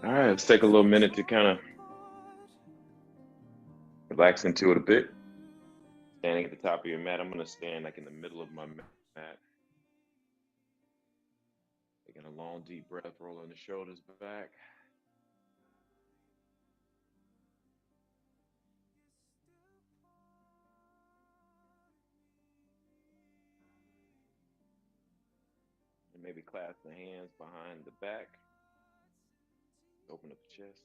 All right, let's take a little minute to kind of relax into it a bit. Standing at the top of your mat, I'm going to stand like in the middle of my mat, taking a long, deep breath, rolling the shoulders back. And maybe clasp the hands behind the back, open up the chest.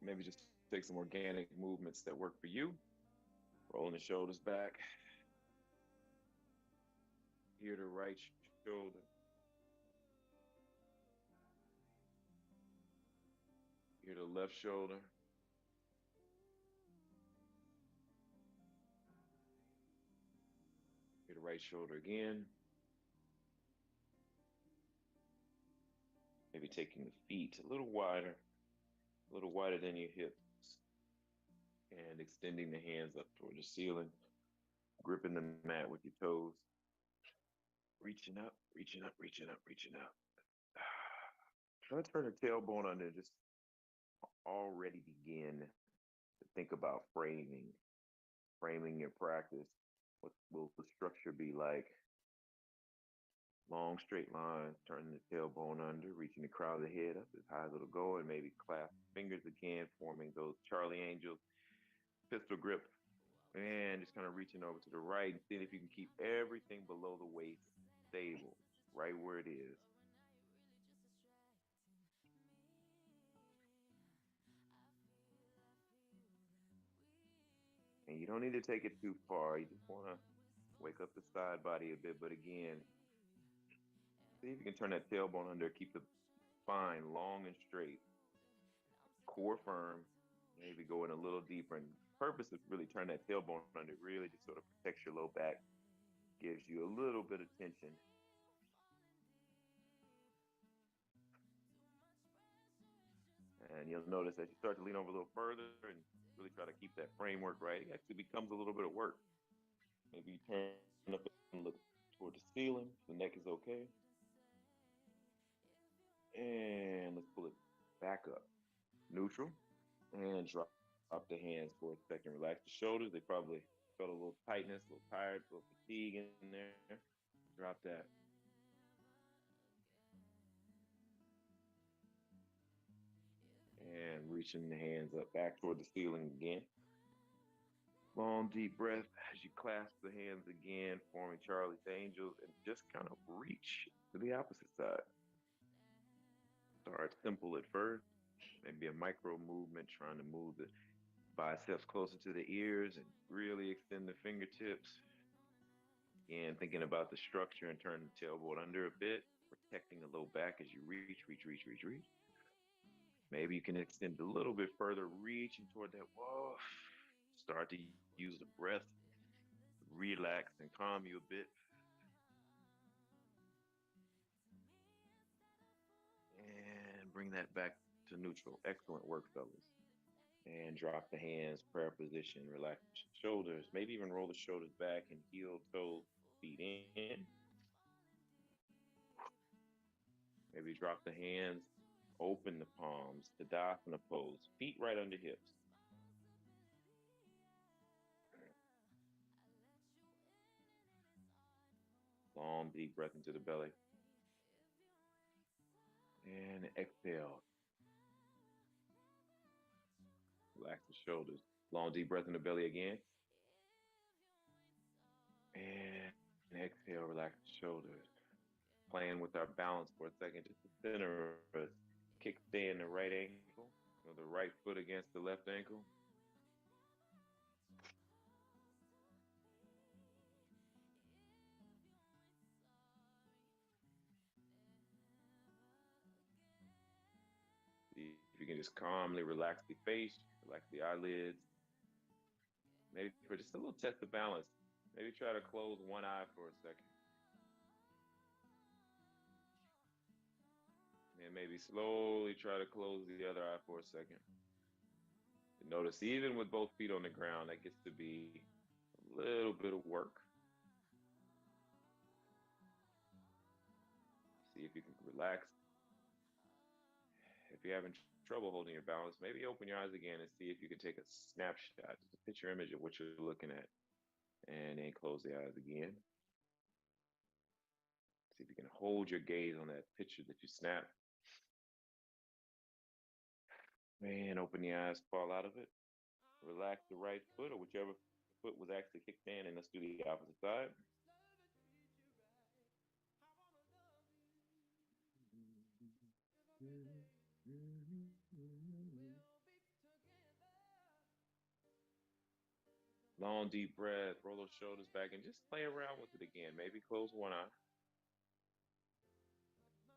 Maybe just take some organic movements that work for you. Rolling the shoulders back, here to right shoulder, here to left shoulder, here to right shoulder again. Maybe taking the feet a little wider than your hips, and extending the hands up toward the ceiling, gripping the mat with your toes, reaching up, reaching up, reaching up, reaching up. Try to turn the tailbone under, just already begin to think about framing your practice. What will the structure be like? Long straight lines, turning the tailbone under, reaching the crown of the head up as high as it'll go, and maybe clasp fingers again, forming those Charlie Angels pistol grip, and just kind of reaching over to the right and seeing if you can keep everything below the waist stable, right where it is. And you don't need to take it too far. You just want to wake up the side body a bit. But again, see if you can turn that tailbone under, keep the spine long and straight, core firm, maybe going a little deeper. And purpose is really turn that tailbone under, really just sort of protects your low back, gives you a little bit of tension. And you'll notice as you start to lean over a little further and really try to keep that framework right, it actually becomes a little bit of work. Maybe you turn up and look toward the ceiling. The neck is okay. And let's pull it back up. Neutral. And drop the hands for a second. Relax the shoulders. They probably felt a little tightness, a little tired, a little fatigue in there. Drop that. And reaching the hands up back toward the ceiling again. Long, deep breath as you clasp the hands again, forming Charlie's Angels, and just kind of reach to the opposite side. Start simple at first, maybe a micro movement, trying to move the biceps closer to the ears and really extend the fingertips. Again, thinking about the structure and turn the tailbone under a bit, protecting the low back as you reach, reach, reach, reach, reach. Maybe you can extend a little bit further, reaching toward that wall. Start to use the breath, relax and calm you a bit. And bring that back to neutral. Excellent work, fellas. And drop the hands, prayer position, relax the shoulders, maybe even roll the shoulders back and heel toes, feet in. Maybe drop the hands, open the palms, Tadasana pose, feet right under hips. Long, deep breath into the belly. And exhale. Relax the shoulders. Long, deep breath in the belly again. And exhale, relax the shoulders. Playing with our balance for a second, just to center us. Kickstand the right ankle, or the right foot against the left ankle. See if you can just calmly relax the face, relax the eyelids. Maybe for just a little test of balance, maybe try to close one eye for a second. And maybe slowly try to close the other eye for a second. Notice even with both feet on the ground, that gets to be a little bit of work. See if you can relax. If you're having trouble holding your balance, maybe open your eyes again and see if you can take a snapshot, just a picture image of what you're looking at, and then close the eyes again. See if you can hold your gaze on that picture that you snapped, and open the eyes, fall out of it. Relax the right foot or whichever foot was actually kicked in, and let's do the opposite side. Long, deep breath, roll those shoulders back, and just play around with it again. Maybe close one eye.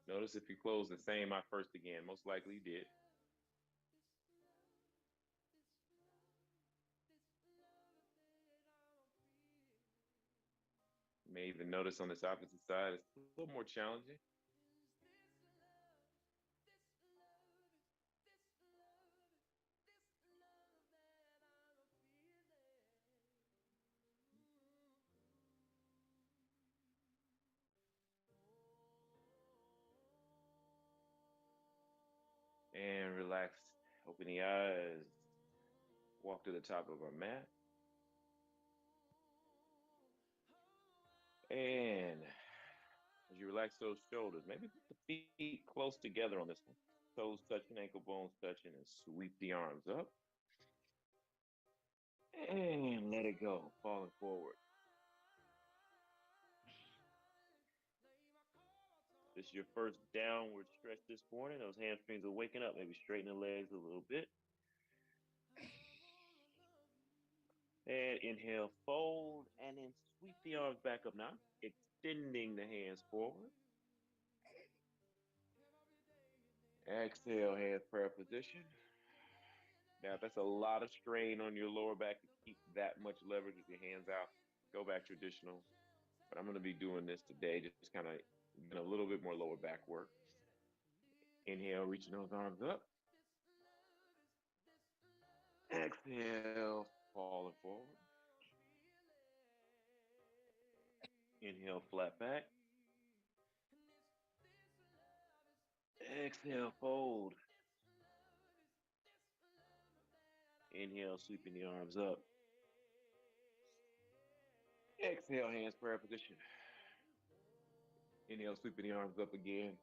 Notice if you close the same eye first again, most likely you did. You may even notice on this opposite side, it's a little more challenging. And relax, open the eyes, walk to the top of our mat. And as you relax those shoulders, maybe put the feet close together on this one. Toes touching, ankle bones touching, and sweep the arms up. And let it go, falling forward. This is your first downward stretch this morning. Those hamstrings are waking up. Maybe straighten the legs a little bit. And inhale, fold, and then sweep the arms back up now, extending the hands forward. Exhale, hands prayer position. Now, if that's a lot of strain on your lower back to keep that much leverage with your hands out, go back traditional. But I'm going to be doing this today, just kind of getting a little bit more lower back work. Inhale, reaching those arms up. Exhale, falling forward. Inhale, flat back. Exhale, fold. Inhale, sweeping the arms up. Exhale, hands prayer position. Inhale, sweeping the arms up again.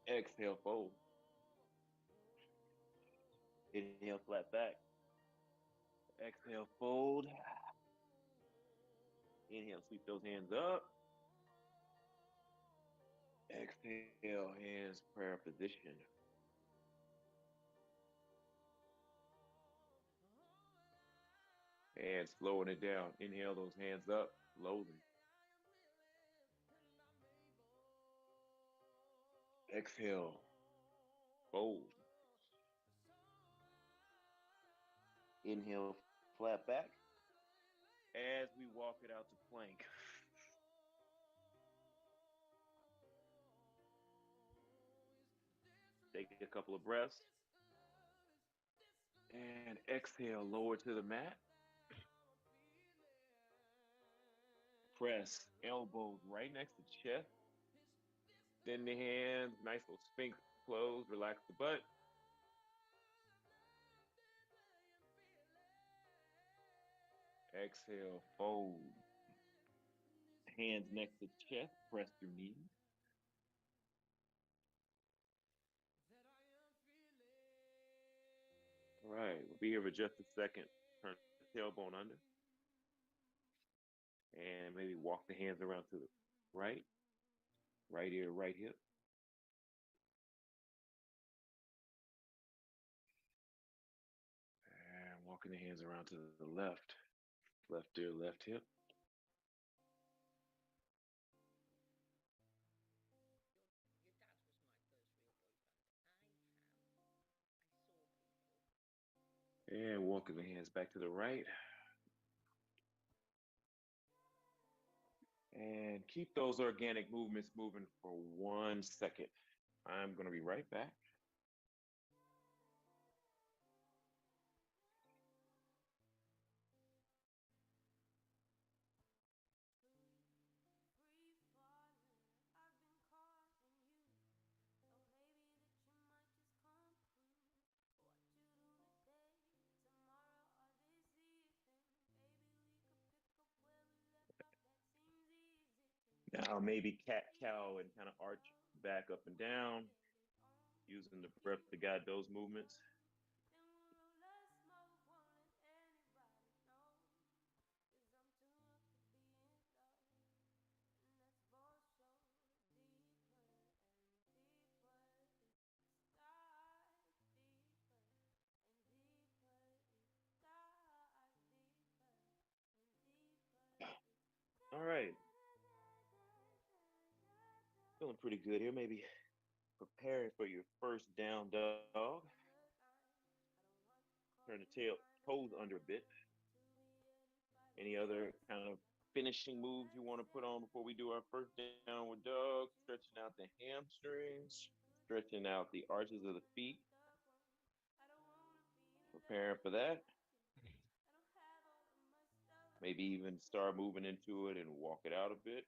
Exhale, fold. Inhale, flat back. Exhale, fold. Inhale, sweep those hands up. Exhale, hands prayer position. And slowing it down. Inhale those hands up slowly. Exhale, fold. Inhale, flat back. As we walk it out to plank. Take a couple of breaths. And exhale, lower to the mat. Press elbows right next to chest. Extend the hands, nice little sphinx close, relax the butt. Exhale, fold. Hands next to chest, press your knees. All right, we'll be here for just a second. Turn the tailbone under. And maybe walk the hands around to the right, right ear, right hip. And walking the hands around to the left, left ear, left hip. And walking the hands back to the right. And keep those organic movements moving for 1 second. I'm going to be right back. Maybe cat cow and kind of arch back up and down, using the breath to guide those movements. All right, feeling pretty good here. Maybe preparing for your first down dog. Turn the toes under a bit. Any other kind of finishing moves you want to put on before we do our first down with dog? Stretching out the hamstrings, stretching out the arches of the feet, preparing for that. Maybe even start moving into it and walk it out a bit.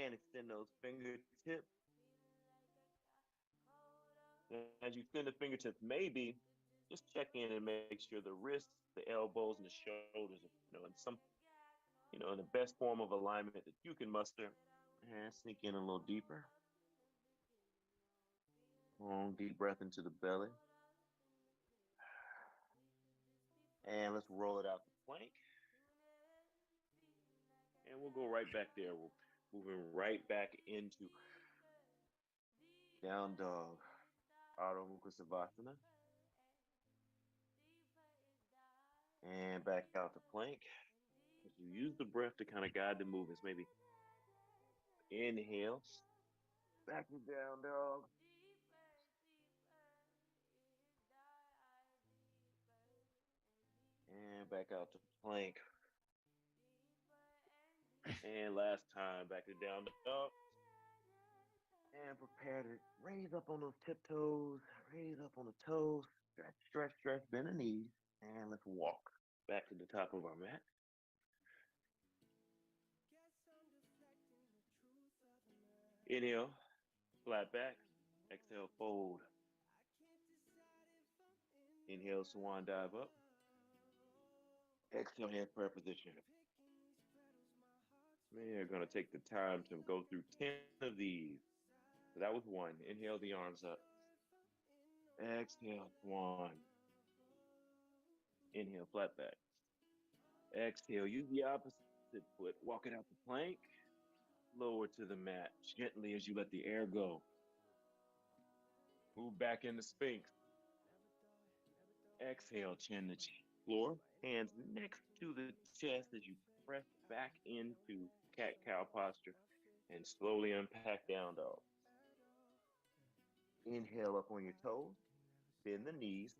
And extend those fingertips. As you extend the fingertips, maybe just check in and make sure the wrists, the elbows, and the shoulders are, in the best form of alignment that you can muster. And sink in a little deeper. Long, deep breath into the belly. And let's roll it out the plank. And we'll go right back there. We're moving right back into down dog, Adho Mukha Savasana. And back out the plank. As you use the breath to kind of guide the movements, maybe inhale, back to down dog. And back out to plank. And last time, back to down dog. And prepare to raise up on those tiptoes, raise up on the toes, stretch, stretch, stretch, bend the knees, and let's walk back to the top of our mat. Inhale, flat back. Exhale, fold. Inhale, swan dive up. Exhale, hand prayer position. We are going to take the time to go through 10 of these. So that was one. Inhale the arms up. Exhale, swan. Inhale, flat back. Exhale, use the opposite foot. Walk it out the plank. Lower to the mat gently as you let the air go. Move back into Sphinx. Exhale, chin to floor. Hands next to the chest as you press back into cat-cow posture and slowly unpack down dog. Inhale up on your toes. Bend the knees.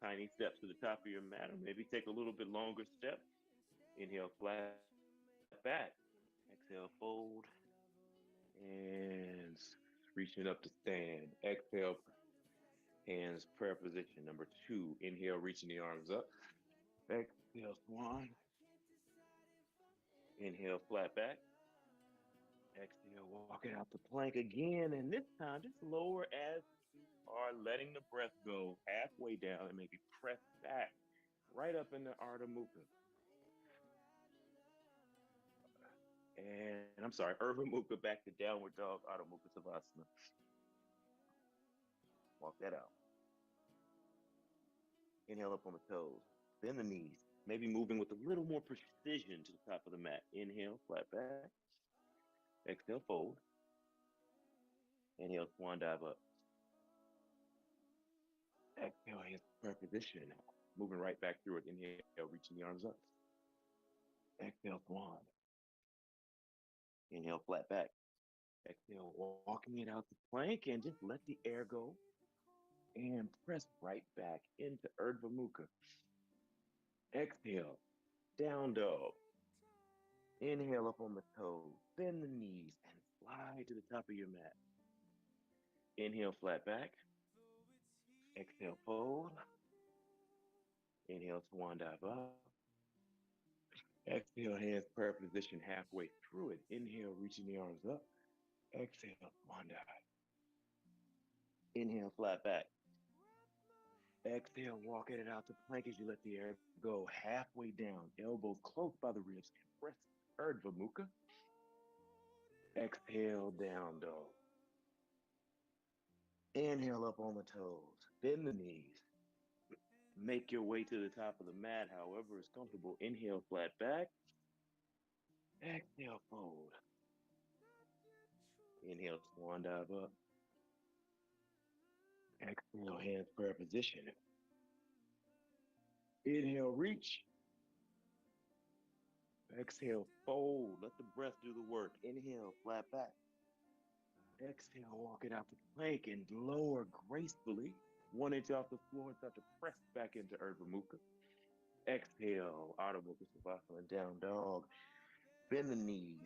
Tiny steps to the top of your mat, or maybe take a little bit longer step. Inhale, flat back. Exhale, fold. And reaching up to stand. Exhale, hands prayer position. Number two, inhale, reaching the arms up. Exhale, swan. Inhale, flat back. Exhale, walk it out the plank again. And this time, just lower as you are letting the breath go halfway down and maybe press back right up into Ardha Mukha. And I'm sorry, Urdhva Mukha back to downward dog, Adho Mukha Savasana. Walk that out. Inhale up on the toes, bend the knees, maybe moving with a little more precision to the top of the mat. Inhale, flat back. Exhale, fold. Inhale, swan dive up. Exhale, hands prayer position. Moving right back through it. Inhale, reaching the arms up. Exhale, swan. Inhale, flat back. Exhale, walking it out the plank and just let the air go. And press right back into Urdhva Mukha. Exhale, down dog. Inhale up on the toes, bend the knees, and slide to the top of your mat. Inhale, flat back. Exhale, fold. Inhale, swan dive up. Exhale, hands prayer position halfway through it. Inhale, reaching the arms up. Exhale, swan dive. Inhale, flat back. Exhale, walking it out to plank as you let the air go halfway down, elbows close by the ribs, and press Urdhva Mukha. Exhale, down dog. Inhale up on the toes. Bend the knees. Make your way to the top of the mat, however is comfortable. Inhale, flat back. Exhale, fold. Inhale, swan dive up. Exhale, hands prayer position. Inhale, reach. Exhale, fold. Let the breath do the work. Inhale, flat back. Exhale, walk it out to plank and lower gracefully. 1 inch off the floor and start to press back into Urdhva Mukha. Exhale, Adho Mukha Savasana, down dog. Bend the knees.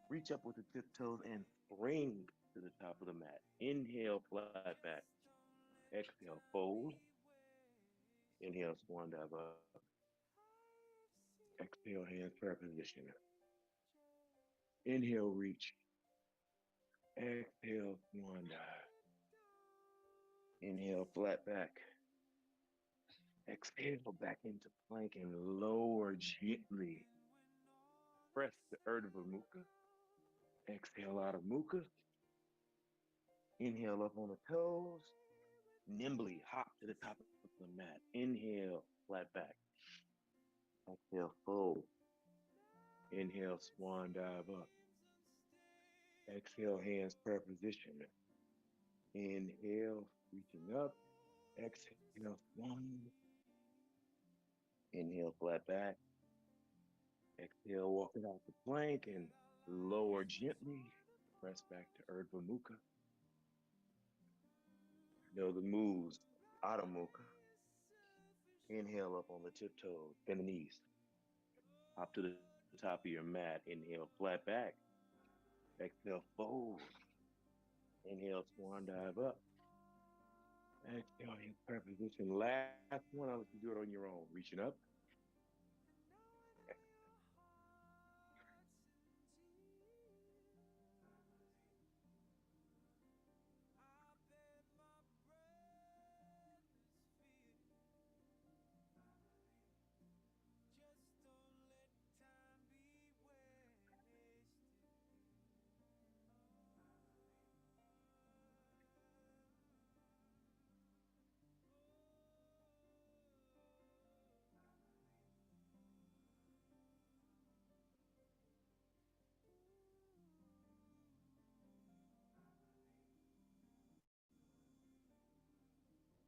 Reach up with the tiptoes and spring to the top of the mat. Inhale, flat back. Exhale, fold. Inhale, swan dive up. Exhale, hands prayer position. Inhale, reach. Exhale, swan dive. Inhale, flat back. Exhale, back into plank and lower gently. Press the Urdhva Mukha. Exhale out of Mukha. Inhale up on the toes. Nimbly hop to the top of the mat. Inhale, flat back. Exhale, fold. Inhale, swan dive up. Exhale, hands prayer position. Inhale, reaching up. Exhale, swan. Inhale, flat back. Exhale, walk it out the plank and lower gently. Press back to Urdhva Mukha. Know the moves. Adho Mukha. Inhale up on the tiptoes. Bend the knees. Hop to the top of your mat. Inhale, flat back. Exhale, fold. Inhale, swan dive up. Exhale, in prayer position. Last one, I'll let you do it on your own. Reaching up.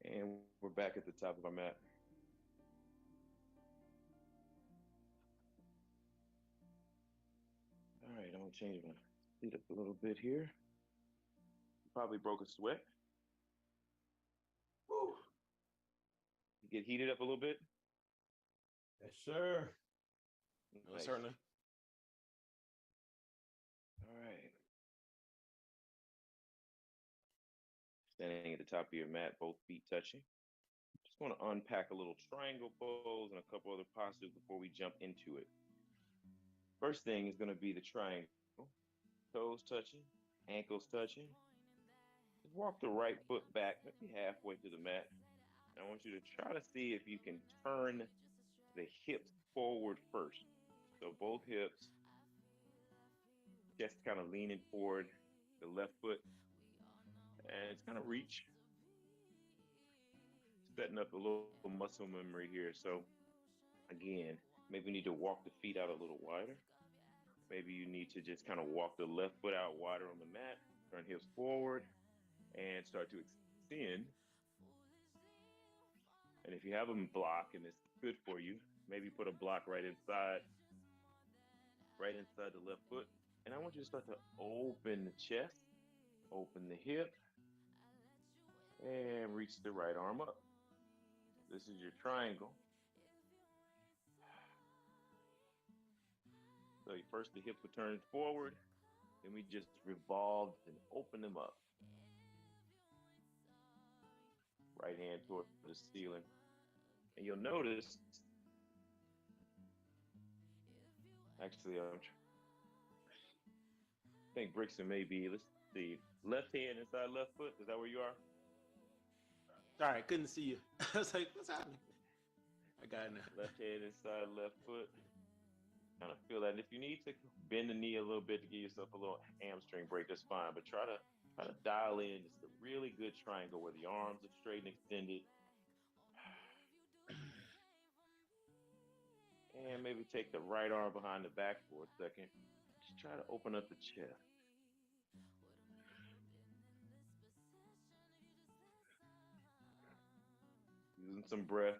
And we're back at the top of our mat. All right, I'm gonna change my seat up a little bit here. Probably broke a sweat. Woo. Get heated up a little bit. Yes, sir. No, Nice. certainly. All right. Standing at the top of your mat, both feet touching. Just want to unpack a little triangle pose and a couple other postures before we jump into it. First thing is going to be the triangle. Toes touching, ankles touching. Just walk the right foot back, maybe halfway to the mat. I want you to try to see if you can turn the hips forward first. So both hips, chest kind of leaning forward, the left foot, and it's kind of reach. Setting up a little muscle memory here. So again, maybe you need to walk the feet out a little wider. Maybe you need to just kind of walk the left foot out wider on the mat, turn hips forward, and start to extend. And if you have a block and it's good for you, maybe put a block right inside the left foot. And I want you to start to open the chest, open the hip, and reach the right arm up. This is your triangle. So first the hips will turn forward, then we just revolved and open them up. Right hand toward the ceiling. And you'll notice, actually, I think Brixton may be, let's see, left hand inside left foot. Is that where you are? All right, couldn't see you. I was like, what's happening? I got it now. Left hand inside left foot. Kind of feel that. And if you need to bend the knee a little bit to give yourself a little hamstring break, that's fine. But try to dial in just a really good triangle where the arms are straight and extended. And maybe take the right arm behind the back for a second. Just try to open up the chest. Using some breath.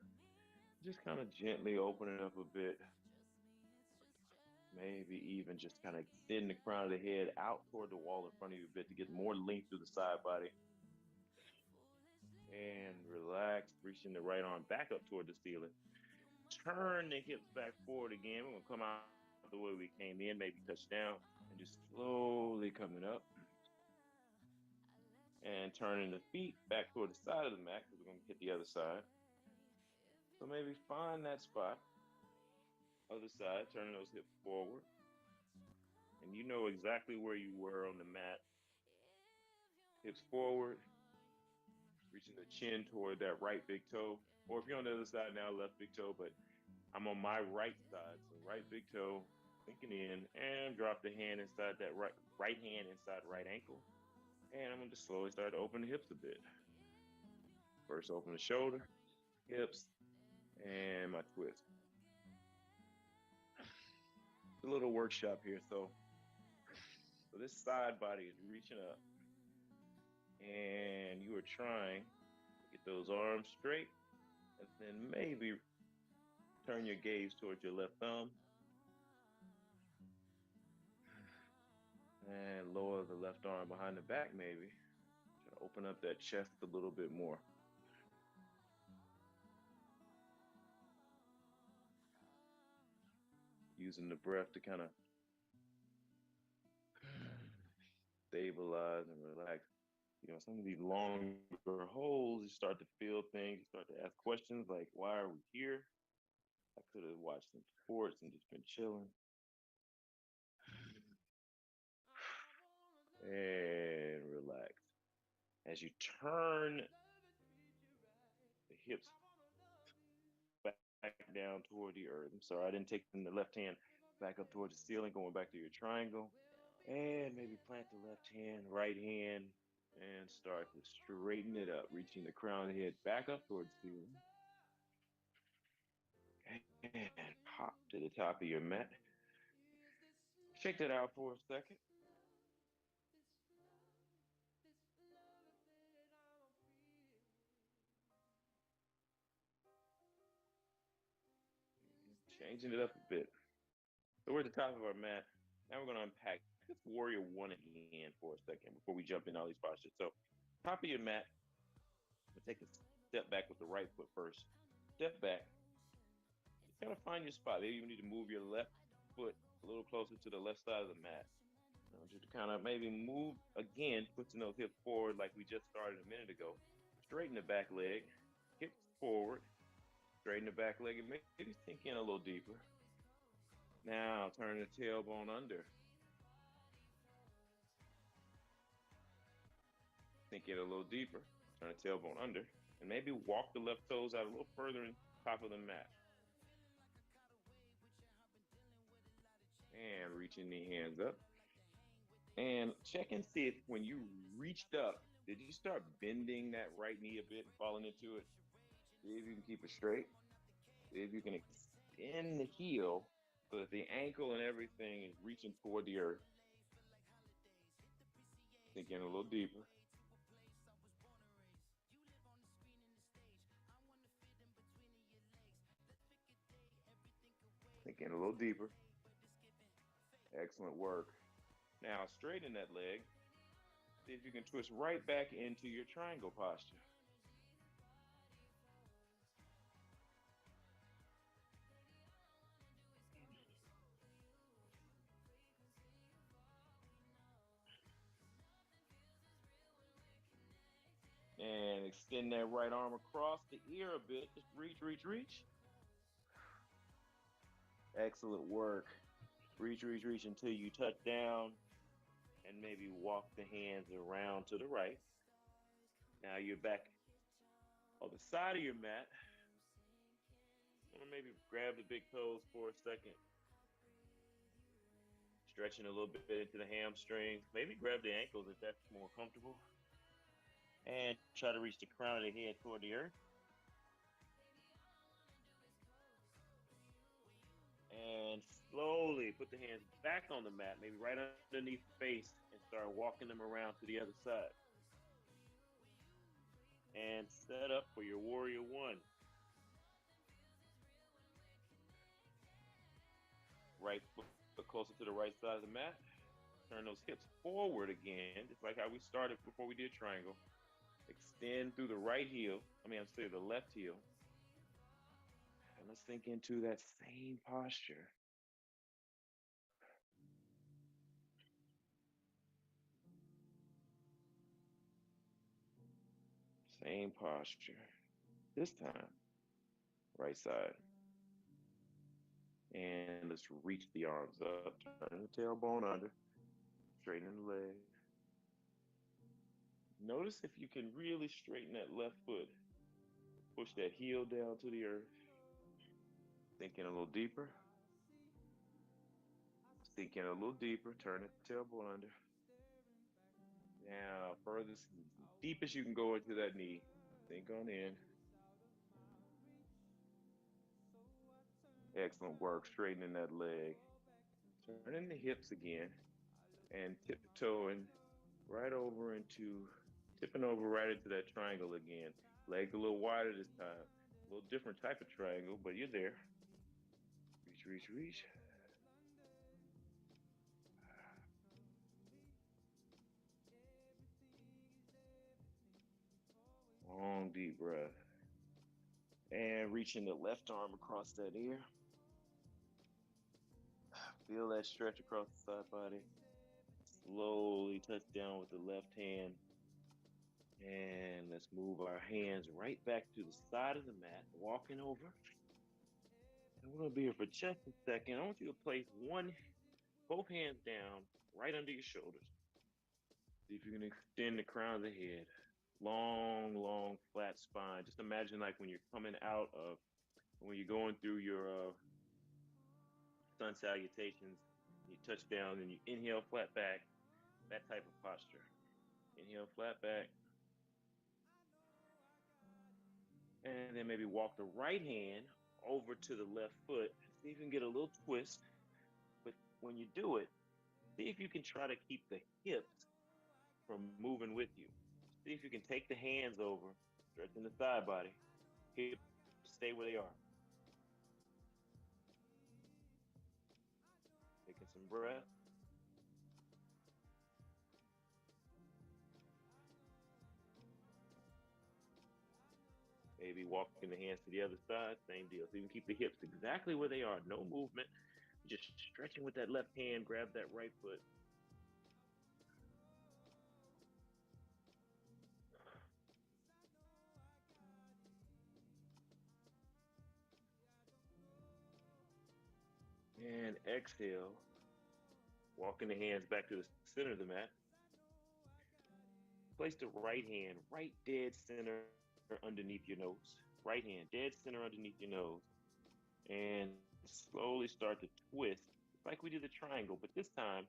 Just kind of gently open it up a bit. Maybe even just kind of extend the crown of the head out toward the wall in front of you a bit to get more length through the side body. And relax, reaching the right arm back up toward the ceiling. Turn the hips back forward again. We're going to come out the way we came in, maybe touch down, and just slowly coming up. And turning the feet back toward the side of the mat because we're going to hit the other side. So maybe find that spot. Other side, turning those hips forward. And you know exactly where you were on the mat. Hips forward, reaching the chin toward that right big toe. Or if you're on the other side now, left big toe, but I'm on my right side. So right big toe, sinking in, and drop the hand inside that right hand inside right ankle. And I'm going to just slowly start to open the hips a bit. First, open the shoulder, hips, and my twist. A little workshop here. So this side body is reaching up, and you are trying to get those arms straight, and then maybe turn your gaze towards your left thumb, and lower the left arm behind the back maybe. Try to open up that chest a little bit more. Using the breath to kind of stabilize and relax. You know, some of these longer holds, you start to feel things, you start to ask questions like, why are we here? I could have watched some sports and just been chilling. And relax. As you turn the hips back down toward the earth. I'm sorry, I didn't take the left hand back up towards the ceiling, going back to your triangle. And maybe plant the left hand, right hand, and start to straighten it up, reaching the crown of the head back up towards the ceiling. And hop to the top of your mat. Shake that out for a second. Changing it up a bit. So we're at the top of our mat. Now we're going to unpack this warrior one again for a second before we jump in all these postures. So top of your mat, we'll take a step back with the right foot first. Step back. Just kind of find your spot. Maybe you need to move your left foot a little closer to the left side of the mat. I want you to kind of maybe move again, pushing those hips forward like we just started a minute ago. Straighten the back leg, hips forward, straighten the back leg, and maybe sink in a little deeper. Now turn the tailbone under. Sink in a little deeper, turn the tailbone under, and maybe walk the left toes out a little further in top of the mat. And reaching the hands up. And check and see if when you reached up, did you start bending that right knee a bit and falling into it? See if you can keep it straight. See if you can extend the heel so that the ankle and everything is reaching toward the earth. Sink in a little deeper. Sink in a little deeper. Excellent work. Now straighten that leg. See if you can twist right back into your triangle posture. And extend that right arm across the ear a bit. Just reach, reach, reach. Excellent work. Reach, reach, reach until you touch down and maybe walk the hands around to the right. Now you're back the side of your mat, you want to maybe grab the big toes for a second, stretching a little bit into the hamstrings. Maybe grab the ankles if that's more comfortable, and try to reach the crown of the head toward the earth. And slowly put the hands back on the mat, maybe right underneath the face, and start walking them around to the other side. And set up for your warrior one. Right foot closer to the right side of the mat. Turn those hips forward again, just like how we started before we did triangle. Extend through the right heel. I'm sorry, the left heel. And let's sink into that same posture. Same posture. This time, right side. And let's reach the arms up, turn the tailbone under, straighten the leg. Notice if you can really straighten that left foot. Push that heel down to the earth. Sink in a little deeper. Sink in a little deeper. Turn the tailbone under. Now, furthest, deepest you can go into that knee. Sink on in. Excellent work straightening that leg. Turning the hips again and tiptoeing right over into, tipping over right into that triangle again. Legs a little wider this time. A little different type of triangle, but you're there. Reach, reach, reach. Long, deep breath. And reaching the left arm across that ear. Feel that stretch across the side body. Slowly touch down with the left hand. And let's move our hands right back to the side of the mat, walking over. And we're going to be here for just a second. I want you to place both hands down right under your shoulders. See if you can extend the crown of the head. Long, long, flat spine. Just imagine like when you're coming out of, when you're going through your sun salutations, you touch down and you inhale, flat back, that type of posture. Inhale, flat back. And then maybe walk the right hand over to the left foot. See if you can get a little twist. But when you do it, see if you can try to keep the hips from moving with you. See if you can take the hands over, stretching the side body. Hips stay where they are. Taking some breath. Maybe walking the hands to the other side, same deal. So you can keep the hips exactly where they are, no movement. Just stretching with that left hand, grab that right foot. And exhale, walking the hands back to the center of the mat. Place the right hand right dead center underneath your nose. Right hand dead center underneath your nose. And slowly start to twist, like we did the triangle, but this time,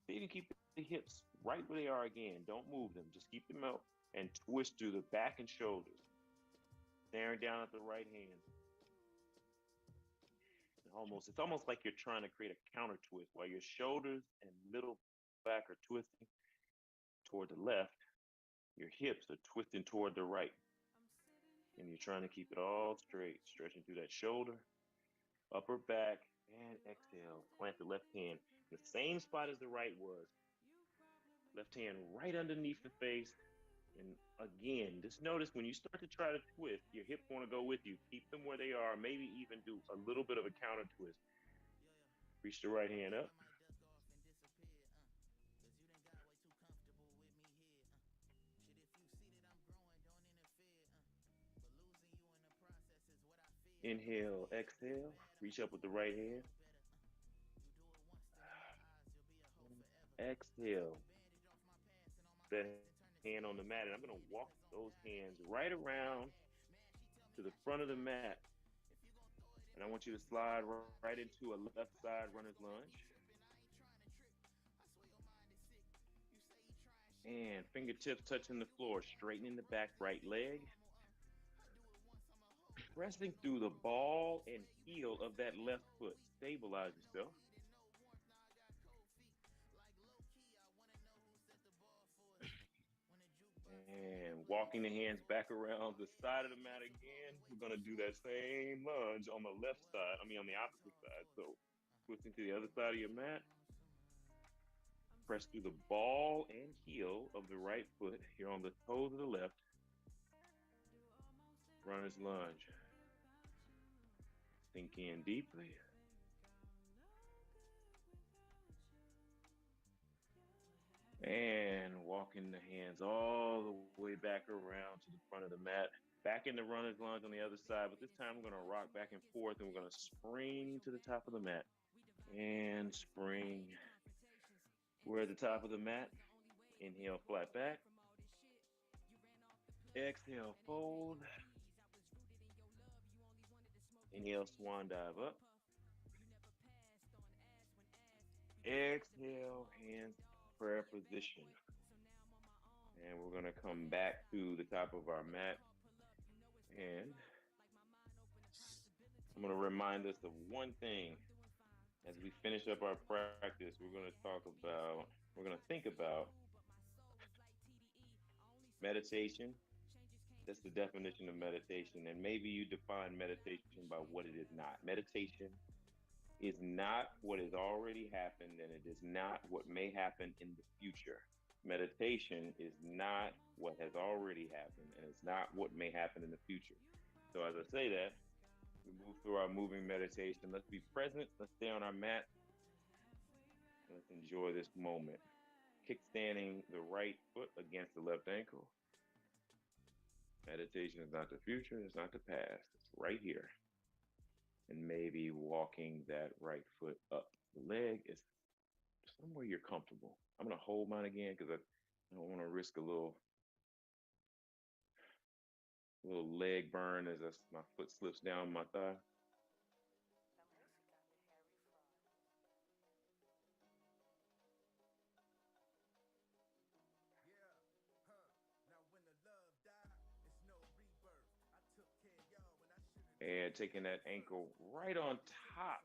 see if you can keep the hips right where they are again. Don't move them, just keep them out and twist through the back and shoulders. Staring down at the right hand. It's almost like you're trying to create a counter twist while your shoulders and middle back are twisting toward the left. Your hips are twisting toward the right. And you're trying to keep it all straight, stretching through that shoulder, upper back, and exhale. Plant the left hand in the same spot as the right was. Left hand right underneath the face. And again, just notice when you start to try to twist, your hips want to go with you. Keep them where they are. Maybe even do a little bit of a counter twist. Reach the right hand up. Inhale, exhale. Reach up with the right hand. Exhale. That hand on the mat, and I'm going to walk those hands right around front of the mat, and I want you to slide right into a left side runner's lunge. And fingertips touching the floor, straightening the back right leg, pressing through the ball and heel of that left foot. Stabilize yourself. And walking the hands back around the side of the mat again. We're going to do that same lunge on the left side, I mean, on the opposite side. So, twisting to the other side of your mat. Press through the ball and heel of the right foot. Here on the toes of the left. Runner's lunge. Sink in deeply. And walking the hands all the way back around to the front of the mat. Back in the runner's lunge on the other side, but this time we're going to rock back and forth and we're going to spring to the top of the mat. And spring. We're at the top of the mat. Inhale, flat back. Exhale, fold. Inhale, swan dive up. Exhale, hands prayer position. And we're going to come back to the top of our mat. And I'm going to remind us of one thing. As we finish up our practice, we're going to think about meditation. That's the definition of meditation. And maybe you define meditation by what it is not. Meditation is not what has already happened, and it is not what may happen in the future. Meditation is not what has already happened, and it's not what may happen in the future. So as I say that, we move through our moving meditation. Let's be present. Let's stay on our mat. Let's enjoy this moment. Kickstanding the right foot against the left ankle. Meditation is not the future. It's not the past. It's right here. And maybe walking that right foot up. The leg is somewhere you're comfortable. I'm going to hold mine again because I don't want to risk a little leg burn as my foot slips down my thigh. And taking that ankle right on top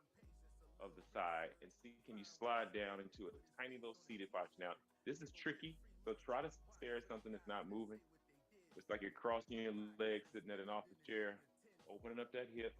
of the thigh and see, can you slide down into a tiny little seated posture. Now, this is tricky, so try to stare at something that's not moving. It's like you're crossing your legs, sitting at an office chair, opening up that hip.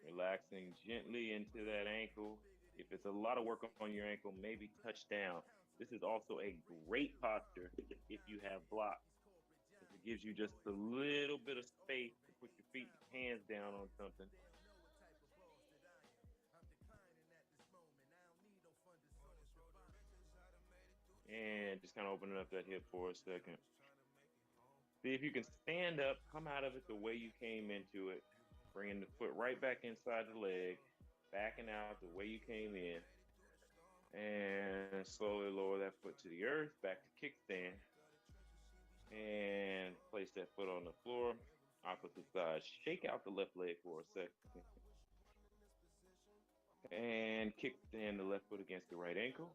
Relaxing gently into that ankle. If it's a lot of work on your ankle, maybe touch down. This is also a great posture if you have blocks. It gives you just a little bit of space to put your feet, hands down on something. And just kind of opening up that hip for a second. See if you can stand up, come out of it the way you came into it, bringing the foot right back inside the leg, backing out the way you came in, and slowly lower that foot to the earth, back to kickstand, and place that foot on the floor, opposite side. Shake out the left leg for a second, and kickstand the left foot against the right ankle.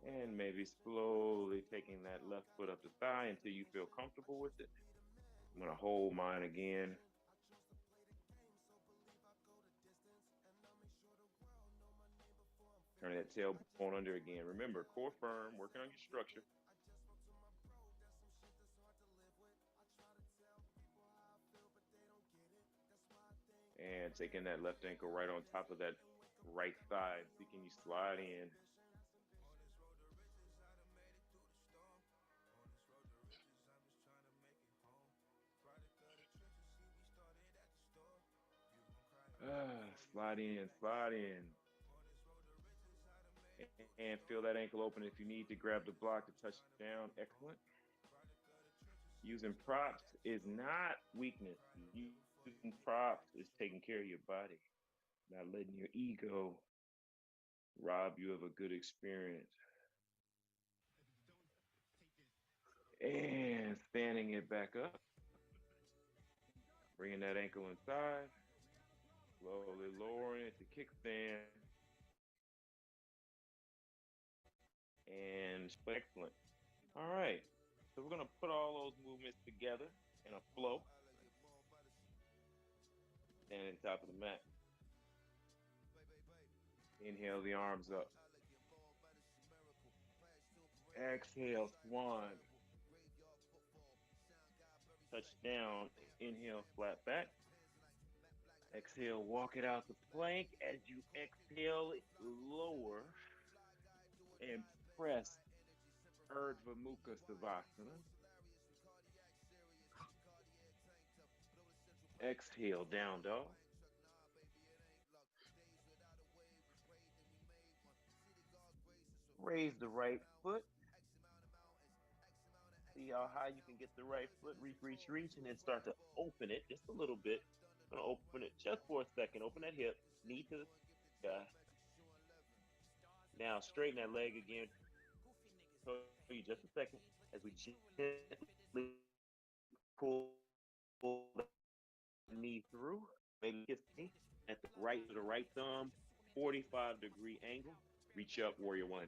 And maybe slowly taking that left foot up the thigh until you feel comfortable with it. I'm going to hold mine again. Turn that tailbone under again. Remember, core firm, working on your structure. And taking that left ankle right on top of that right thigh. See, can you slide in? Slide in, slide in. And feel that ankle open if you need to grab the block to touch down. Excellent. Using props is not weakness. Using props is taking care of your body. not letting your ego rob you of a good experience. And standing it back up, bringing that ankle inside, slowly lowering it to kickstand, and excellent. All right, so we're gonna put all those movements together in a flow, standing top of the mat. Inhale the arms up. Exhale, swan. Touch down. Inhale, flat back. Exhale, walk it out the plank. As you exhale, lower and press Urdhva Mukha Savasana. Exhale, down dog. Raise the right foot. See how high you can get the right foot. Reach, reach, reach, and then start to open it just a little bit. I'm gonna open it just for a second. Open that hip, knee to the sky. Now straighten that leg again. Show you just a second as we gently pull the knee through. Maybe kiss the knee at the right to the right thumb, 45-degree angle. Reach up, warrior one.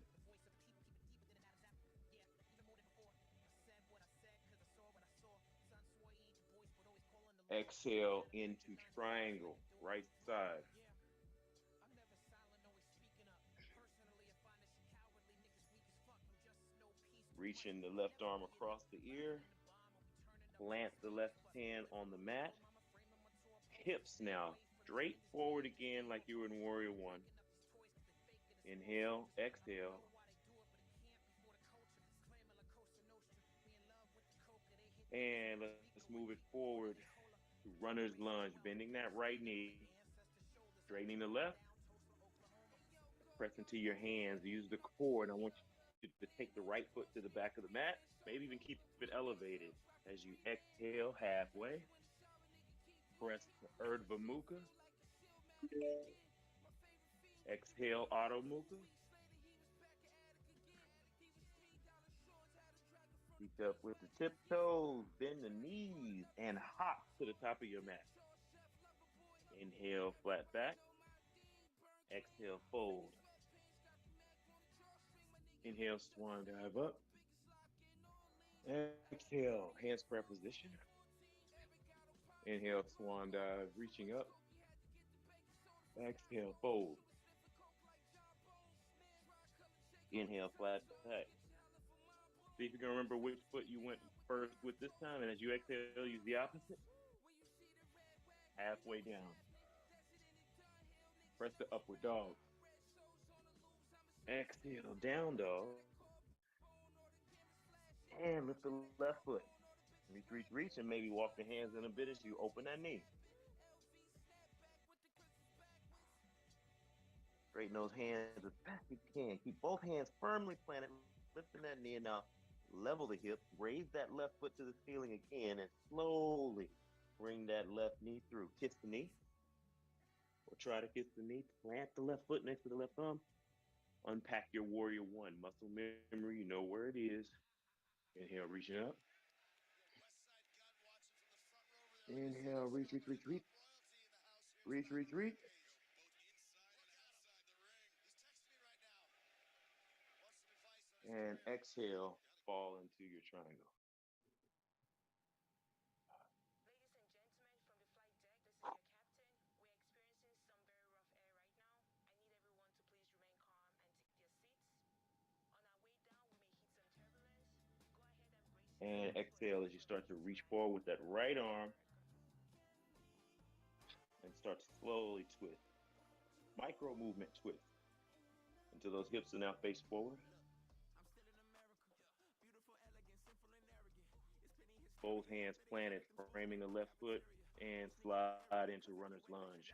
Exhale into triangle, right side. Reaching the left arm across the ear. Plant the left hand on the mat. Hips now straight forward again like you were in warrior one. Inhale, exhale. And let's move it forward to runner's lunge, bending that right knee, straightening the left, press into your hands, use the core, and I want you to take the right foot to the back of the mat, maybe even keep it elevated. As you exhale halfway, press the Urdhva Mukha, exhale Adho Mukha. Reach up with the tiptoes, bend the knees, and hop to the top of your mat. Inhale, flat back. Exhale, fold. Inhale, swan dive up. Exhale, handspring position. Inhale, swan dive, reaching up. Exhale, fold. Inhale, flat back. See if you can remember which foot you went first with this time, and as you exhale, use the opposite. Halfway down. Press the upward dog. Exhale, down dog. And lift the left foot. Reach, reach, reach, and maybe walk the hands in a bit as you open that knee. Straighten those hands as best you can. Keep both hands firmly planted, lifting that knee, and now level the hip. Raise that left foot to the ceiling again, and slowly bring that left knee through. Kiss the knee, or try to kiss the knee. Plant the left foot next to the left thumb. Unpack your warrior one. Muscle memory, you know where it is. Inhale, reaching up. Inhale, reach, reach, reach, reach. Reach, reach, reach. And exhale, fall into your triangle. And exhale as you start to reach forward with that right arm and start to slowly twist. Micro movement twist until those hips are now face forward. Both hands planted, framing the left foot, and slide into runner's lunge.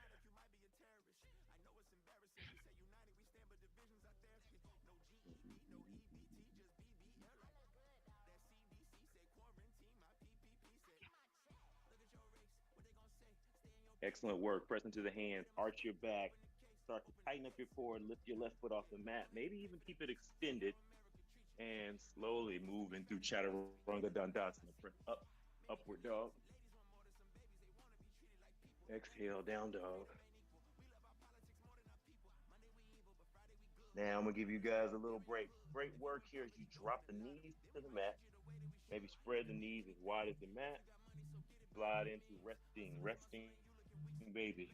Excellent work. Press into the hands, arch your back, start to tighten up your core, lift your left foot off the mat, maybe even keep it extended, and slowly move into Chaturanga Dandasana. Press up, upward dog. Exhale, down dog. Now I'm gonna give you guys a little break. Great work here as you drop the knees to the mat. Maybe spread the knees as wide as the mat. Slide into resting baby.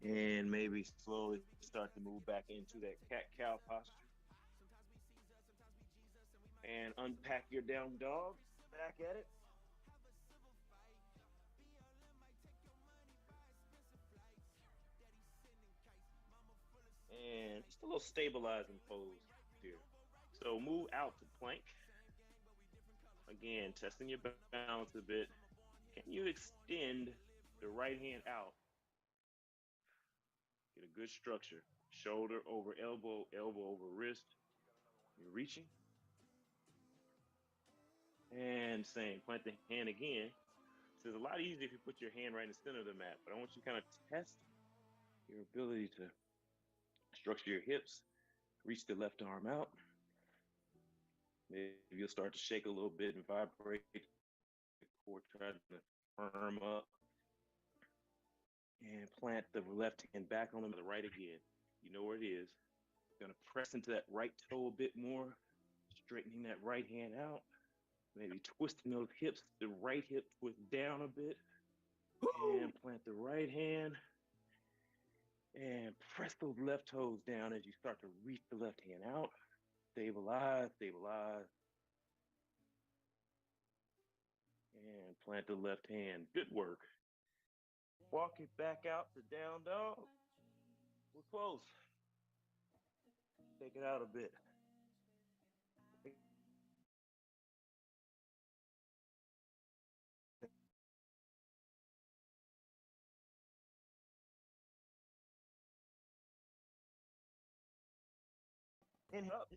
And maybe slowly start to move back into that cat-cow posture. And unpack your down dog. Back at it. And just a little stabilizing pose here. So move out to plank. Again, testing your balance a bit. Can you extend the right hand out? Get a good structure. Shoulder over elbow, elbow over wrist. You're reaching. And same, plant the hand again. So it's a lot easier if you put your hand right in the center of the mat, but I want you to kind of test your ability to structure your hips, reach the left arm out. Maybe you'll start to shake a little bit and vibrate the core, try to firm up. And plant the left hand back on the right again. You know where it is. Gonna press into that right toe a bit more, straightening that right hand out. Maybe twisting those hips, the right hip twist down a bit. And plant the right hand. And press those left toes down as you start to reach the left hand out. Stabilize, stabilize. And plant the left hand. Good work. Walk it back out to down dog. We're close. Take it out a bit. Inhale up.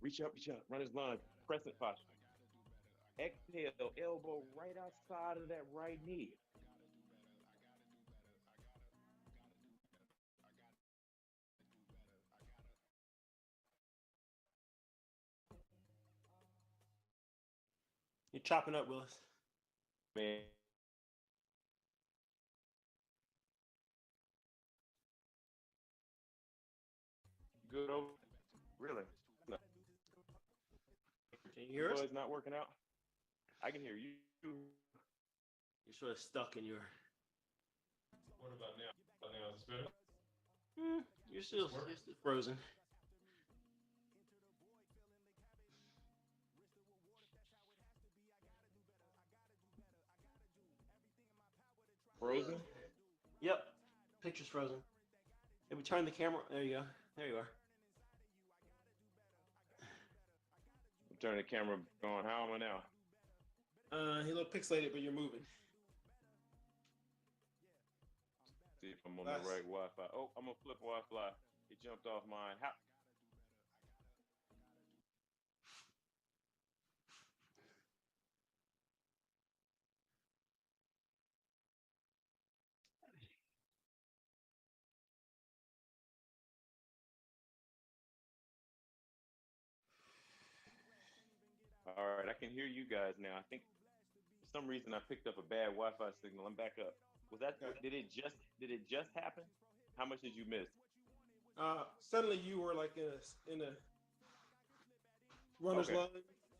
Reach up, runner's lunge, crescent posture. Exhale, elbow right outside of that right knee. You're chopping up, Willis. Man. Good over. Really? No. Can you hear us? It's not working out. I can hear you. You're sort of stuck in your. What about now? Now it's better. You're still frozen. Frozen? Yep. Picture's frozen. Maybe turn the camera. There you go. There you are. Turn the camera on. How am I now? He looked pixelated, but you're moving. See if I'm on the right Wi-Fi. Oh, I'm gonna flip Wi-Fi. It jumped off mine. How? All right, I can hear you guys now. I think for some reason I picked up a bad Wi-Fi signal. I'm back up. Was that? Did it just happen? How much did you miss? Suddenly you were like in a runner's lunge.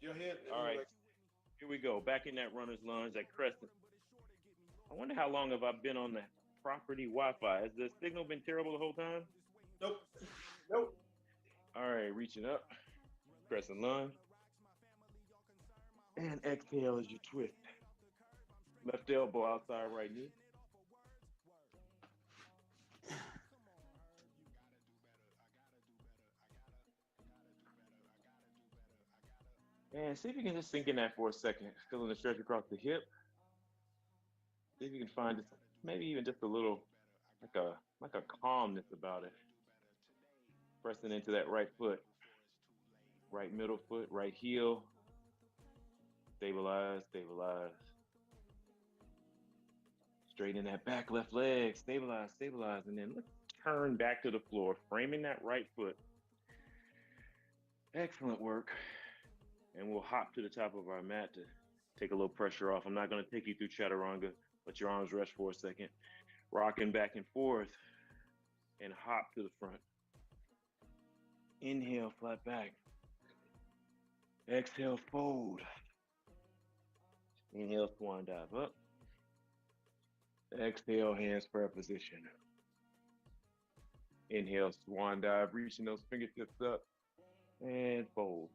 Your head. All right. Like, here we go. Back in that runner's lunge, that crescent. I wonder how long have I been on the property Wi-Fi? Has the signal been terrible the whole time? Nope. Nope. All right, reaching up. Crescent lunge. And exhale as you twist. Left elbow outside right knee. And see if you can just sink in that for a second. Feeling the stretch across the hip. See if you can find just maybe even just a little like a calmness about it. Pressing into that right foot, right middle foot, right heel. Stabilize, stabilize. Straighten that back left leg. Stabilize, stabilize. And then let's turn back to the floor, framing that right foot. Excellent work. And we'll hop to the top of our mat to take a little pressure off. I'm not going to take you through chaturanga. Let your arms rest for a second. Rocking back and forth and hop to the front. Inhale, flat back. Exhale, fold. Inhale, swan dive up. Exhale, hands prayer position. Inhale, swan dive, reaching those fingertips up. And fold.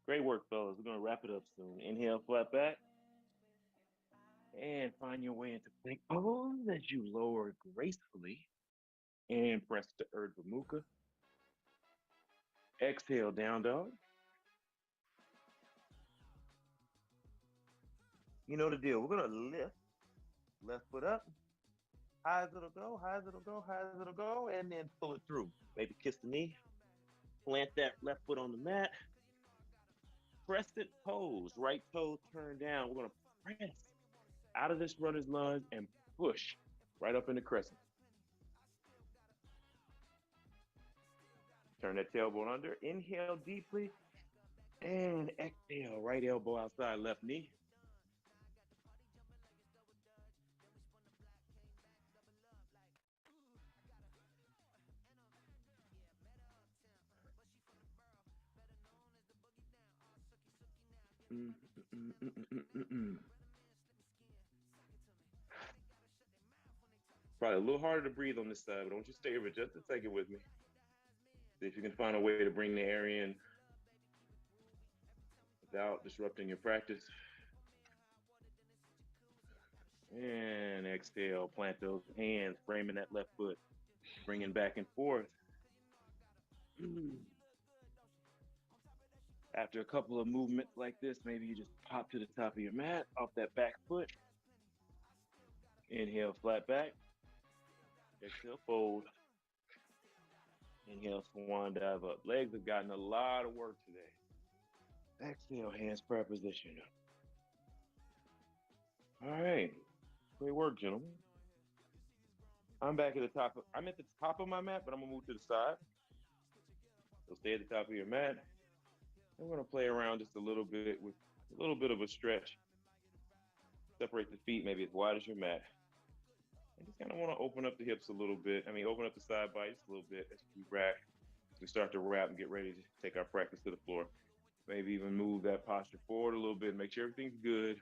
Great work, fellas. We're going to wrap it up soon. Inhale, flat back. And find your way into plank pose as you lower gracefully. And press to Urdhva Mukha. Exhale, down dog. You know the deal. We're going to lift. Left foot up. High as it'll go, high as it'll go, high as it'll go. And then pull it through. Maybe kiss the knee. Plant that left foot on the mat. Crescent pose. Right toe turned down. We're going to press out of this runner's lunge and push right up into crescent. Turn that tailbone under. Inhale deeply. And exhale. Right elbow outside, left knee. Probably a little harder to breathe on this side, but I want you to stay here just a second with me. See if you can find a way to bring the air in without disrupting your practice. And exhale, plant those hands, framing that left foot, bringing back and forth. After a couple of movements like this, maybe you just pop to the top of your mat, off that back foot. Inhale, flat back. Exhale, fold. Inhale, swan dive up. Legs have gotten a lot of work today. Exhale, hands prayer position. All right. Great work, gentlemen. I'm back at the top. I'm at the top of my mat, but I'm gonna move to the side. So stay at the top of your mat. I'm gonna play around just a little bit with a little bit of a stretch. Separate the feet maybe as wide as your mat. I just kind of want to open up the hips a little bit. I mean, open up the side body just a little bit as we rack. As we start to wrap and get ready to take our practice to the floor. Maybe even move that posture forward a little bit. Make sure everything's good.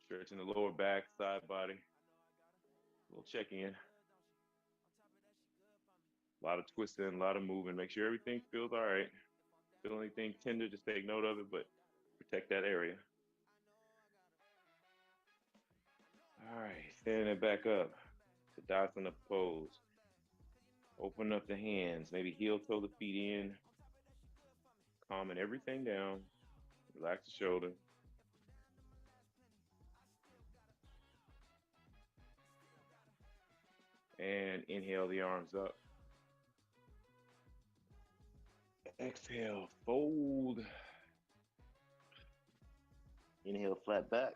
Stretching the lower back, side body. A little check in. A lot of twisting, a lot of moving. Make sure everything feels all right. Feel anything tender, just take note of it, but protect that area. All right, standing it back up. Tadasana pose. Open up the hands, maybe heel toe the feet in. Calming everything down. Relax the shoulder. And inhale the arms up. Exhale, fold. Inhale, flat back.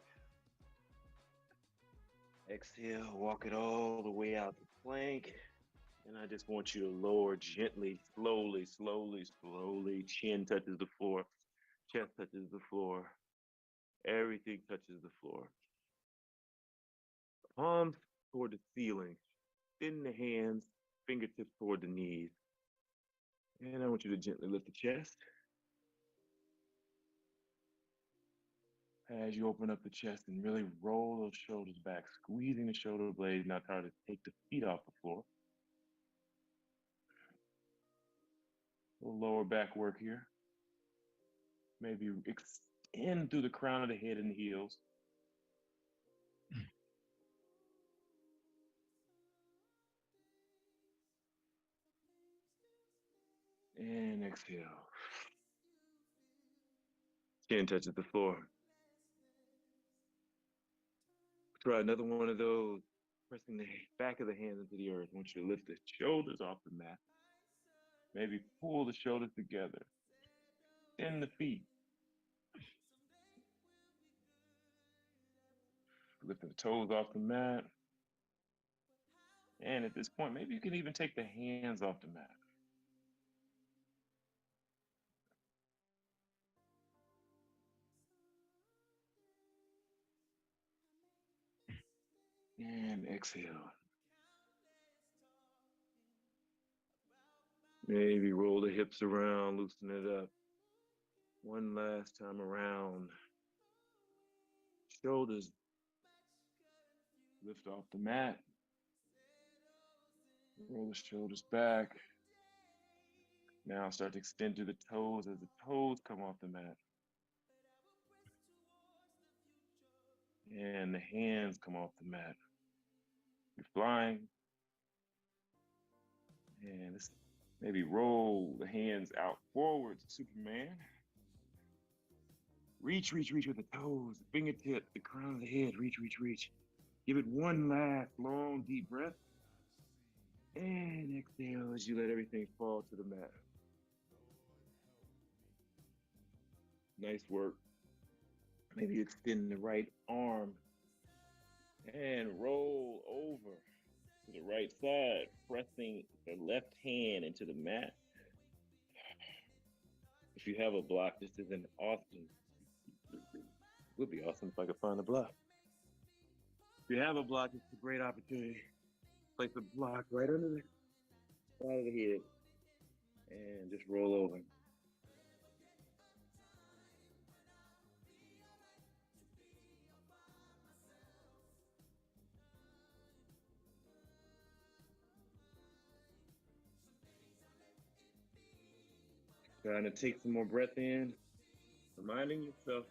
Exhale, walk it all the way out to plank. And I just want you to lower gently, slowly, slowly, slowly. Chin touches the floor, chest touches the floor. Everything touches the floor. Palms toward the ceiling. Extend the hands, fingertips toward the knees. And I want you to gently lift the chest. As you open up the chest and really roll those shoulders back, squeezing the shoulder blades, now try to take the feet off the floor. A little lower back work here. Maybe extend through the crown of the head and the heels. And exhale. Chin touches the floor. Try another one of those. Pressing the back of the hands into the earth. I want you to lift the shoulders off the mat. Maybe pull the shoulders together. Extend the feet. Lifting the toes off the mat. And at this point, maybe you can even take the hands off the mat. And exhale. Maybe roll the hips around, loosen it up. One last time around. Shoulders lift off the mat. Roll the shoulders back. Now start to extend through the toes as the toes come off the mat. And the hands come off the mat. You're flying. And maybe roll the hands out forward to Superman. Reach with the toes, the fingertips, the crown of the head. Reach. Give it one last long, deep breath. And exhale as you let everything fall to the mat. Nice work. Maybe extend the right arm and roll over to the right side, pressing the left hand into the mat. If you have a block, this is an awesome. It would be awesome if I could find a block. If you have a block, it's a great opportunity. Place a block right under the side of the head and just roll over. Trying to take some more breath in, reminding yourself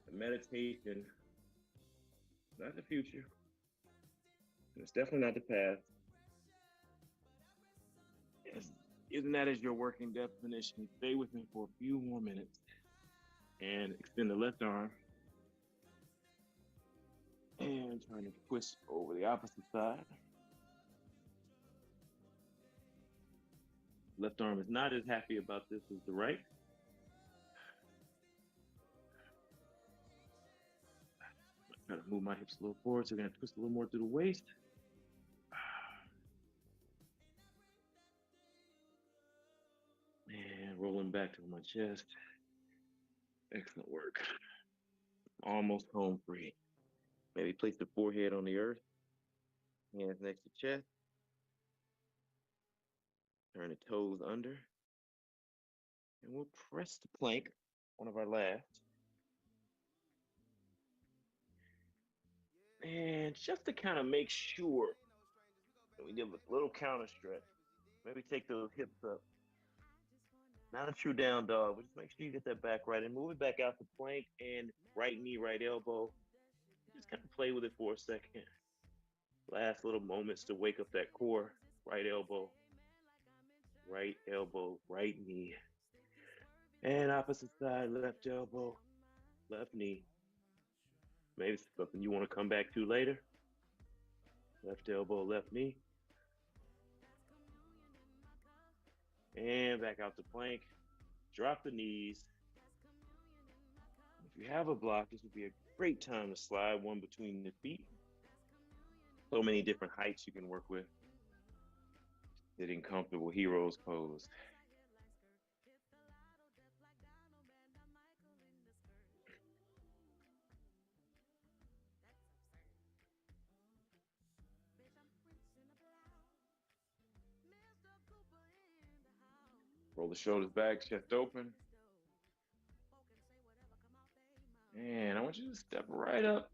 that meditation is not the future, and it's definitely not the past. Using that as your working definition, stay with me for a few more minutes and extend the left arm and trying to twist over the opposite side. Left arm is not as happy about this as the right. Try to move my hips a little forward, so I'm going to twist a little more through the waist. And rolling back to my chest. Excellent work. Almost home free. Maybe place the forehead on the earth. Hands next to chest. Turn the toes under. And we'll press the plank, one of our last. And just to kind of make sure that we give a little counter stretch. Maybe take those hips up. Not a true down dog, but just make sure you get that back right and move it back out to plank and right knee, right elbow. Just kind of play with it for a second. Last little moments to wake up that core. Right elbow, right knee. And opposite side, left elbow, left knee. Maybe it's something you want to come back to later. Left elbow, left knee. And back out to plank. Drop the knees. If you have a block, this would be a great time to slide one between the feet. So many different heights you can work with. Sitting comfortable, hero's pose. Roll the shoulders back, chest open. And I want you to step right up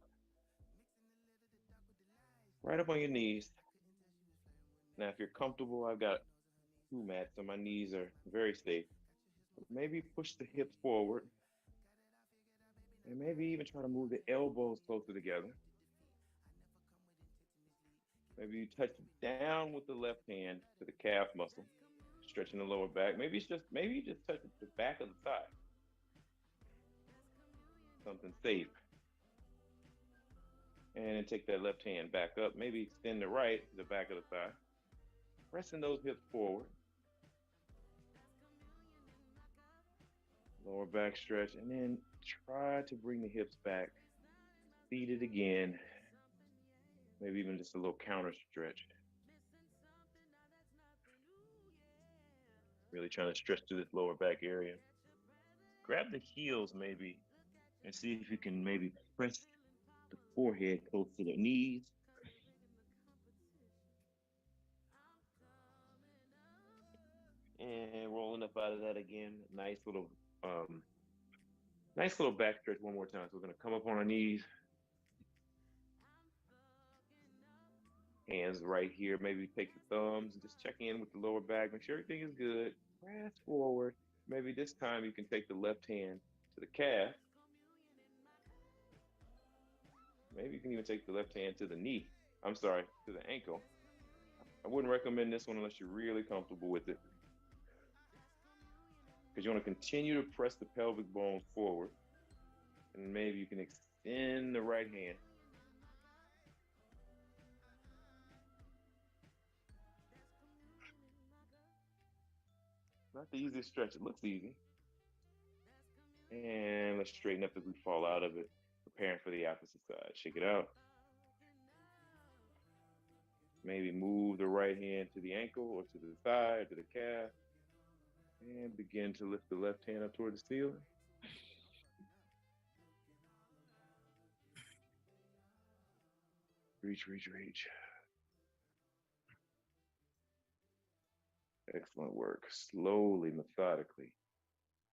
on your knees. Now, if you're comfortable, I've got two mats, so my knees are very safe. Maybe push the hips forward and maybe even try to move the elbows closer together. Maybe you touch down with the left hand to the calf muscle, stretching the lower back. Maybe you just touch the back of the thigh, something safe. And then take that left hand back up. Maybe extend the right to the back of the thigh, pressing those hips forward, lower back stretch, and then try to bring the hips back, seated again, maybe even just a little counter stretch. Really trying to stretch through this lower back area. Grab the heels maybe and see if you can maybe press the forehead close to the knees. And rolling up out of that again. Um nice little back stretch one more time. So we're gonna come up on our knees, hands right here. Maybe take the thumbs and just check in with the lower back. Make sure everything is good. Press forward. Maybe this time you can take the left hand to the calf. Maybe you can even take the left hand to the knee. I'm sorry, to the ankle. I wouldn't recommend this one unless you're really comfortable with it, because you want to continue to press the pelvic bones forward. And maybe you can extend the right hand. Not the easiest stretch. It looks easy. And let's straighten up as we fall out of it, preparing for the opposite side. Shake it out. Maybe move the right hand to the ankle or to the thigh or to the calf. And begin to lift the left hand up toward the ceiling. Reach, reach, reach. Excellent work. Slowly, methodically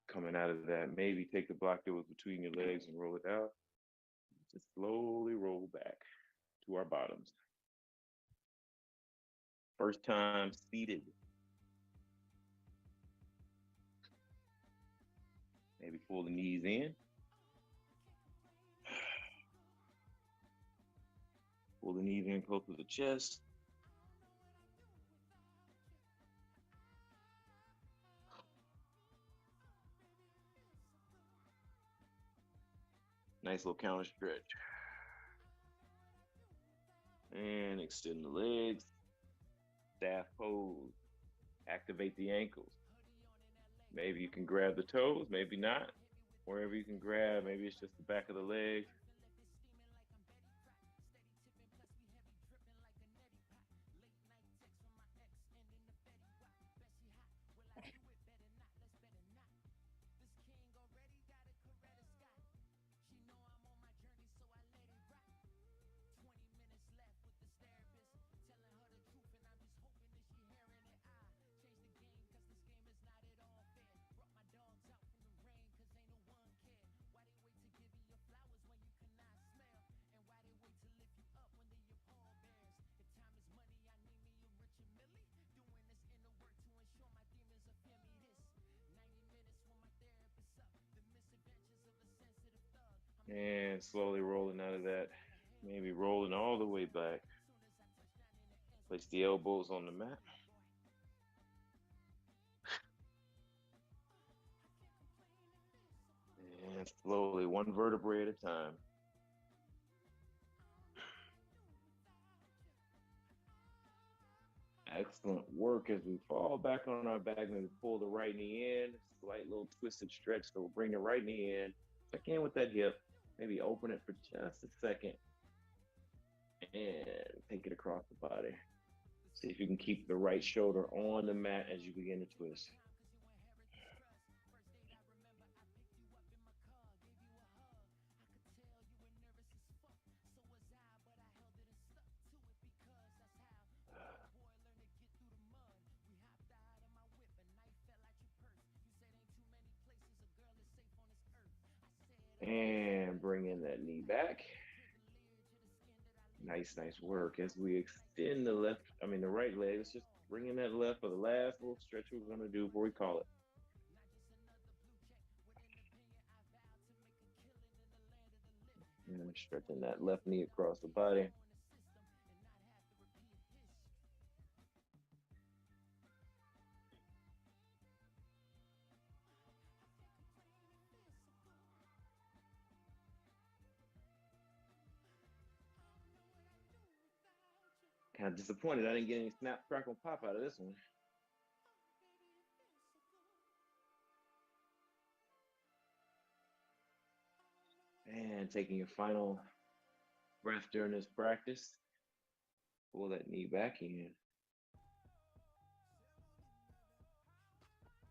coming out of that. Maybe take the block that was between your legs and roll it out. Just slowly roll back to our bottoms. First time seated. Maybe pull the knees in. Pull the knees in close to the chest. Nice little counter stretch. And extend the legs. Staff pose. Activate the ankles. Maybe you can grab the toes, maybe not. Wherever you can grab, maybe it's just the back of the leg. And slowly rolling out of that, maybe rolling all the way back. Place the elbows on the mat. And slowly, one vertebrae at a time. Excellent work as we fall back on our back. Maybe pull the right knee in, slight little twisted stretch. So we'll bring the right knee in, check in with that hip, maybe open it for just a second and take it across the body. See if you can keep the right shoulder on the mat as you begin to twist. And bring in that knee back. Nice, nice work as we extend the right leg. Let's just Bring in that left for the last little stretch we're going to do before we call it. And stretching that left knee across the body. Kind of disappointed I didn't get any snap, crackle, pop out of this one. And taking your final breath during this practice. Pull that knee back in.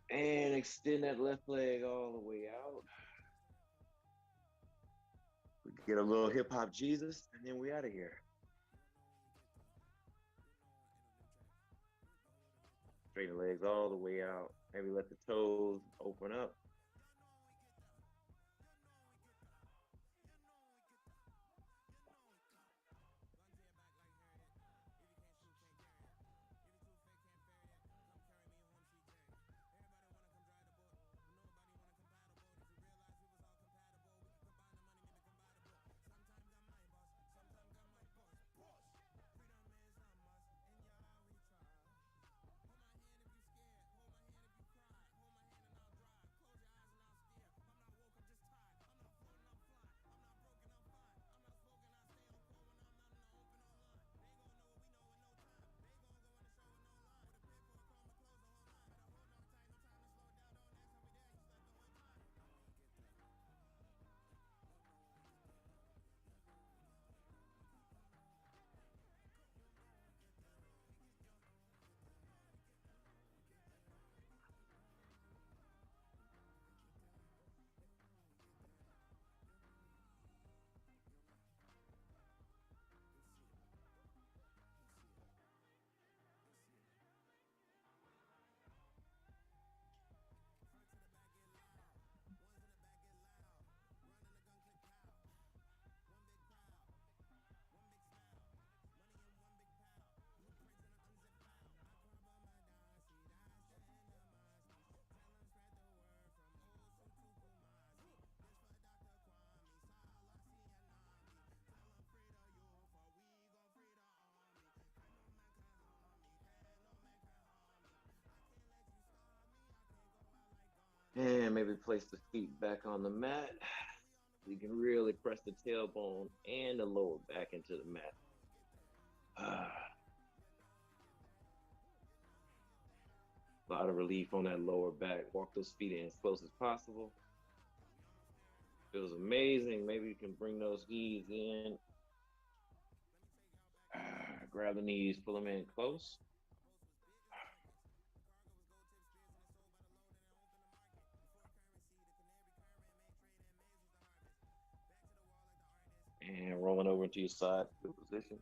And extend that left leg all the way out. We get a little hip hop Jesus, and then we out of here. Straighten the legs all the way out. Maybe let the toes open up. And maybe place the feet back on the mat. So you can really press the tailbone and the lower back into the mat. A lot of relief on that lower back. Walk those feet in as close as possible. Feels amazing. Maybe you can bring those knees in. Grab the knees, pull them in close. And rolling over into your side position.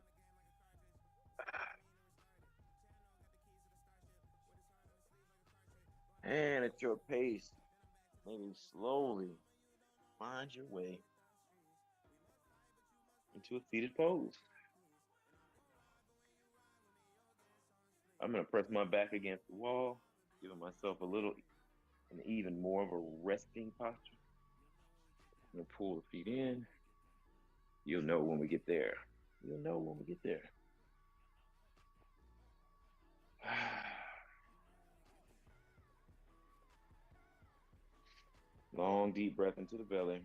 And at your pace, maybe slowly find your way into a seated pose. I'm going to press my back against the wall, giving myself a little and even more of a resting posture. I'm going to pull the feet in. You'll know when we get there. You'll know when we get there. Long, deep breath into the belly.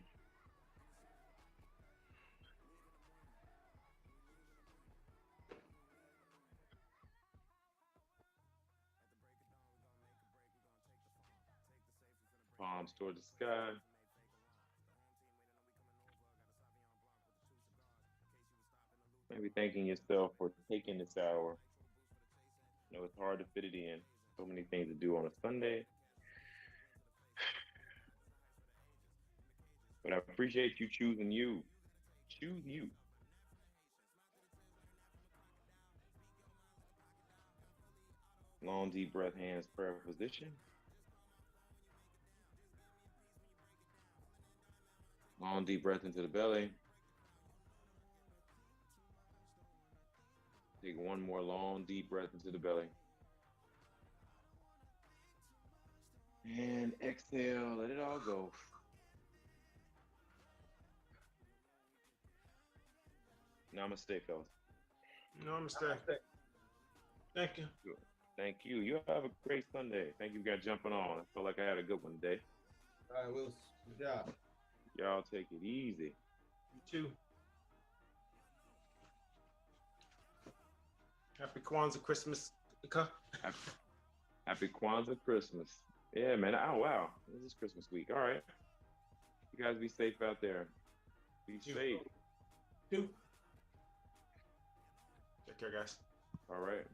Palms toward the sky. Maybe thanking yourself for taking this hour. You know, it's hard to fit it in. So many things to do on a Sunday. But I appreciate you choosing you. Choose you. Long, deep breath, hands, prayer position. Long, deep breath into the belly. Take one more long, deep breath into the belly. And exhale, let it all go. Namaste, fellas. Namaste. Thank you. Good. Thank you. You have a great Sunday. Thank you for jumping on. I felt like I had a good one today. All right, Willis. Good job. Y'all take it easy. You too. Happy Kwanzaa, Christmas. Happy Kwanzaa, Christmas. Yeah, man. Oh, wow. This is Christmas week. All right. You guys be safe out there. Be safe. Take care, guys. All right.